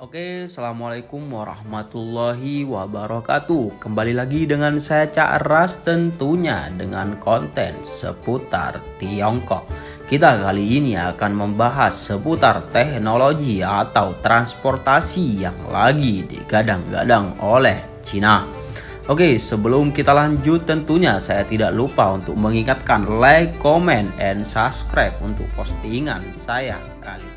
Oke, Assalamualaikum warahmatullahi wabarakatuh. Kembali lagi dengan saya Cak Ras, tentunya dengan konten seputar Tiongkok. Kita kali ini akan membahas seputar teknologi atau transportasi yang lagi digadang-gadang oleh Cina. Oke, sebelum kita lanjut tentunya saya tidak lupa untuk mengingatkan like, comment, and subscribe untuk postingan saya kali ini.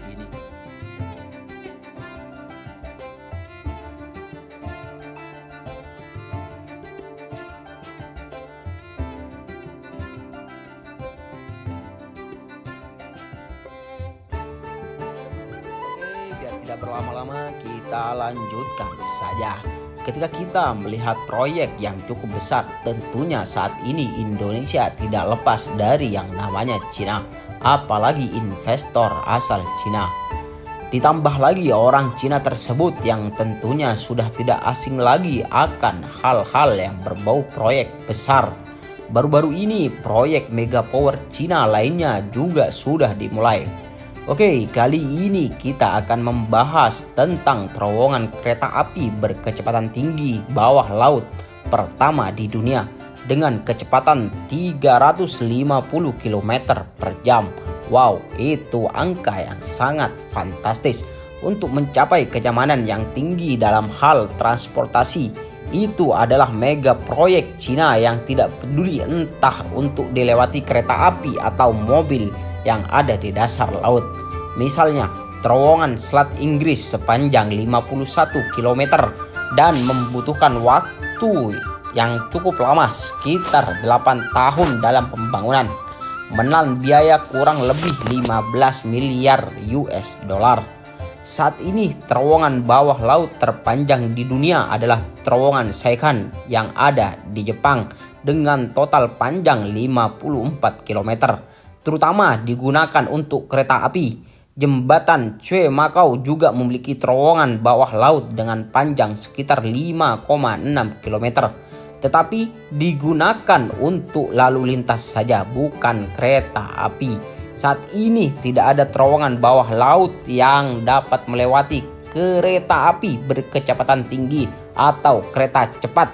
Biar tidak berlama-lama, kita lanjutkan saja. Ketika kita melihat proyek yang cukup besar, tentunya saat ini Indonesia tidak lepas dari yang namanya Cina, apalagi investor asal Cina. Ditambah lagi orang Cina tersebut yang tentunya sudah tidak asing lagi akan hal-hal yang berbau proyek besar. Baru-baru ini proyek mega power Cina lainnya juga sudah dimulai. Oke, kali ini kita akan membahas tentang terowongan kereta api berkecepatan tinggi bawah laut pertama di dunia dengan kecepatan 350 km per jam. Wow, itu angka yang sangat fantastis untuk mencapai kenyamanan yang tinggi dalam hal transportasi. Itu adalah mega proyek Cina yang tidak peduli entah untuk dilewati kereta api atau mobil yang ada di dasar laut. Misalnya terowongan Selat Inggris sepanjang 51 km dan membutuhkan waktu yang cukup lama sekitar 8 tahun dalam pembangunan, menelan biaya kurang lebih 15 miliar US dollar. Saat ini terowongan bawah laut terpanjang di dunia adalah terowongan Seikan yang ada di Jepang dengan total panjang 54 km, terutama digunakan untuk kereta api. Jembatan Cue Makau juga memiliki terowongan bawah laut dengan panjang sekitar 5,6 km, tetapi digunakan untuk lalu lintas saja, bukan kereta api. Saat ini tidak ada terowongan bawah laut yang dapat melewati kereta api berkecepatan tinggi atau kereta cepat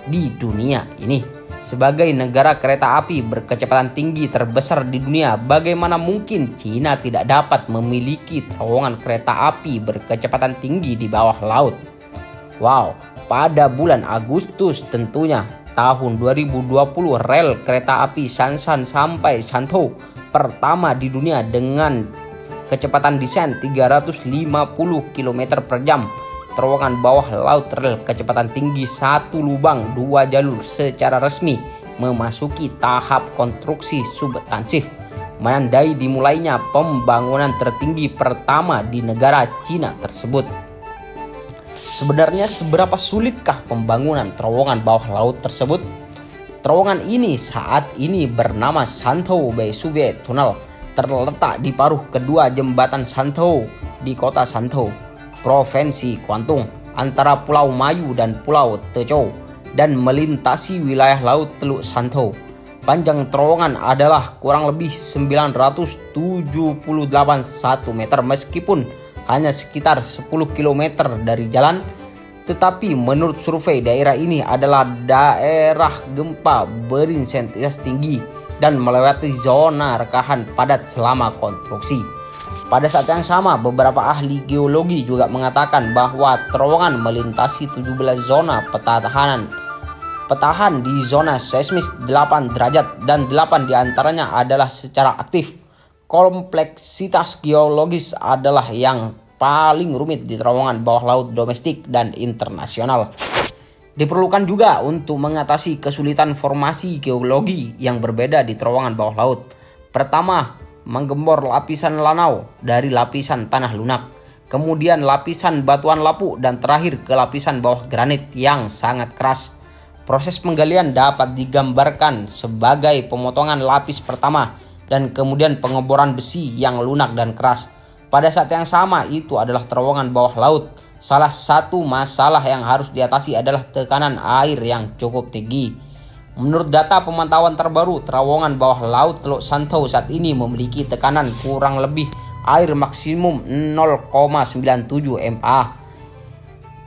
di dunia ini. Sebagai negara kereta api berkecepatan tinggi terbesar di dunia, bagaimana mungkin Cina tidak dapat memiliki terowongan kereta api berkecepatan tinggi di bawah laut? Wow, pada bulan Agustus tentunya tahun 2020, rel kereta api Shansan sampai Shantou pertama di dunia dengan kecepatan desain 350 km per jam. Terowongan bawah laut rel kecepatan tinggi 1 lubang 2 jalur secara resmi memasuki tahap konstruksi substansif, menandai dimulainya pembangunan tertinggi pertama di negara Cina tersebut. Sebenarnya seberapa sulitkah pembangunan terowongan bawah laut tersebut? Terowongan ini saat ini bernama Shantou Baisube Tunnel, terletak di paruh kedua jembatan Shantou di kota Shantou, Provinsi Guangdong, antara Pulau Mayu dan Pulau Tezhou, dan melintasi wilayah laut Teluk Shantou. Panjang terowongan adalah kurang lebih 978 meter, meskipun hanya sekitar 10 km dari jalan. Tetapi menurut survei, daerah ini adalah daerah gempa berintensitas tinggi dan melewati zona rekahan padat selama konstruksi. Pada saat yang sama, beberapa ahli geologi juga mengatakan bahwa terowongan melintasi 17 zona petahan di zona seismis 8 derajat dan 8 diantaranya adalah secara aktif. Kompleksitas geologis adalah yang paling rumit di terowongan bawah laut domestik dan internasional. Diperlukan juga untuk mengatasi kesulitan formasi geologi yang berbeda di terowongan bawah laut. Pertama, menggembor lapisan lanau dari lapisan tanah lunak, kemudian lapisan batuan lapuk, dan terakhir ke lapisan bawah granit yang sangat keras. Proses penggalian dapat digambarkan sebagai pemotongan lapis pertama dan kemudian pengeboran besi yang lunak dan keras. Pada saat yang sama, itu adalah terowongan bawah laut. Salah satu masalah yang harus diatasi adalah tekanan air yang cukup tinggi. Menurut data pemantauan terbaru, terowongan bawah laut Teluk Shantou saat ini memiliki tekanan kurang lebih air maksimum 0,97 MPa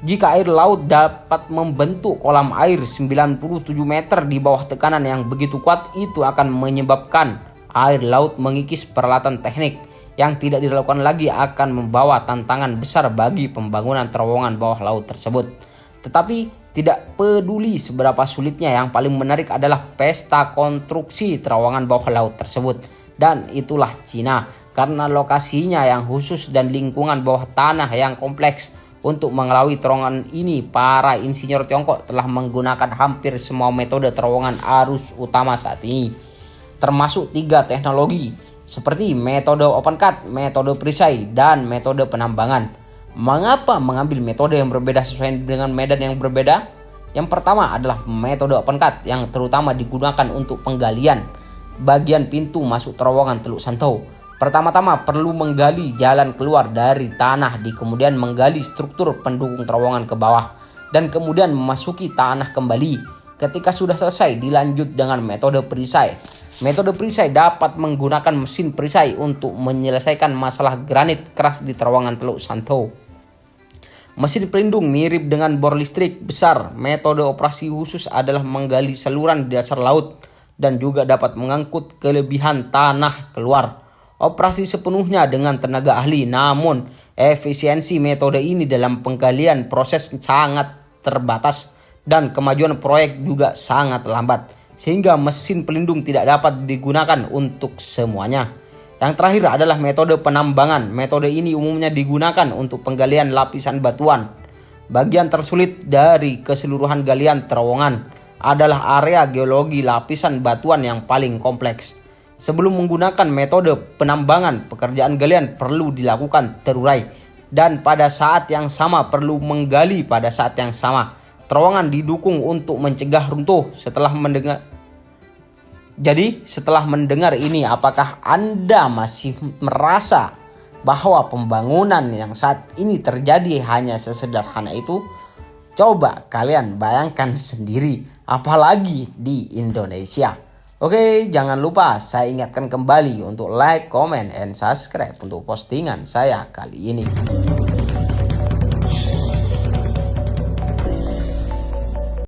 Jika air laut dapat membentuk kolam air 97 meter di bawah tekanan yang begitu kuat, itu akan menyebabkan air laut mengikis peralatan teknik yang tidak dilakukan lagi, akan membawa tantangan besar bagi pembangunan terowongan bawah laut tersebut. Tetapi tidak peduli seberapa sulitnya, yang paling menarik adalah pesta konstruksi terowongan bawah laut tersebut. Dan itulah Cina, karena lokasinya yang khusus dan lingkungan bawah tanah yang kompleks. Untuk mengelalui terowongan ini, para insinyur Tiongkok telah menggunakan hampir semua metode terowongan arus utama saat ini, termasuk 3 teknologi seperti metode open cut, metode perisai, dan metode penambangan. Mengapa mengambil metode yang berbeda sesuai dengan medan yang berbeda? Yang pertama adalah metode open cut yang terutama digunakan untuk penggalian bagian pintu masuk terowongan Teluk Santou. Pertama-tama perlu menggali jalan keluar dari tanah, kemudian menggali struktur pendukung terowongan ke bawah, dan kemudian memasuki tanah kembali. Ketika sudah selesai, dilanjut dengan metode perisai. Metode perisai dapat menggunakan mesin perisai untuk menyelesaikan masalah granit keras di terowongan Teluk Santou. Mesin pelindung mirip dengan bor listrik besar. Metode operasi khusus adalah menggali saluran di dasar laut dan juga dapat mengangkut kelebihan tanah keluar. Operasi sepenuhnya dengan tenaga ahli, namun efisiensi metode ini dalam penggalian proses sangat terbatas dan kemajuan proyek juga sangat lambat, sehingga mesin pelindung tidak dapat digunakan untuk semuanya. Yang terakhir adalah metode penambangan. Metode ini umumnya digunakan untuk penggalian lapisan batuan. Bagian tersulit dari keseluruhan galian terowongan adalah area geologi lapisan batuan yang paling kompleks. Sebelum menggunakan metode penambangan, pekerjaan galian perlu dilakukan terurai, dan pada saat yang sama perlu menggali pada saat yang sama. Terowongan didukung untuk mencegah runtuh. Setelah mendengar ini, apakah Anda masih merasa bahwa pembangunan yang saat ini terjadi hanya sesederhana itu? Coba kalian bayangkan sendiri, apalagi di Indonesia. Oke, jangan lupa saya ingatkan kembali untuk like, comment, and subscribe untuk postingan saya kali ini.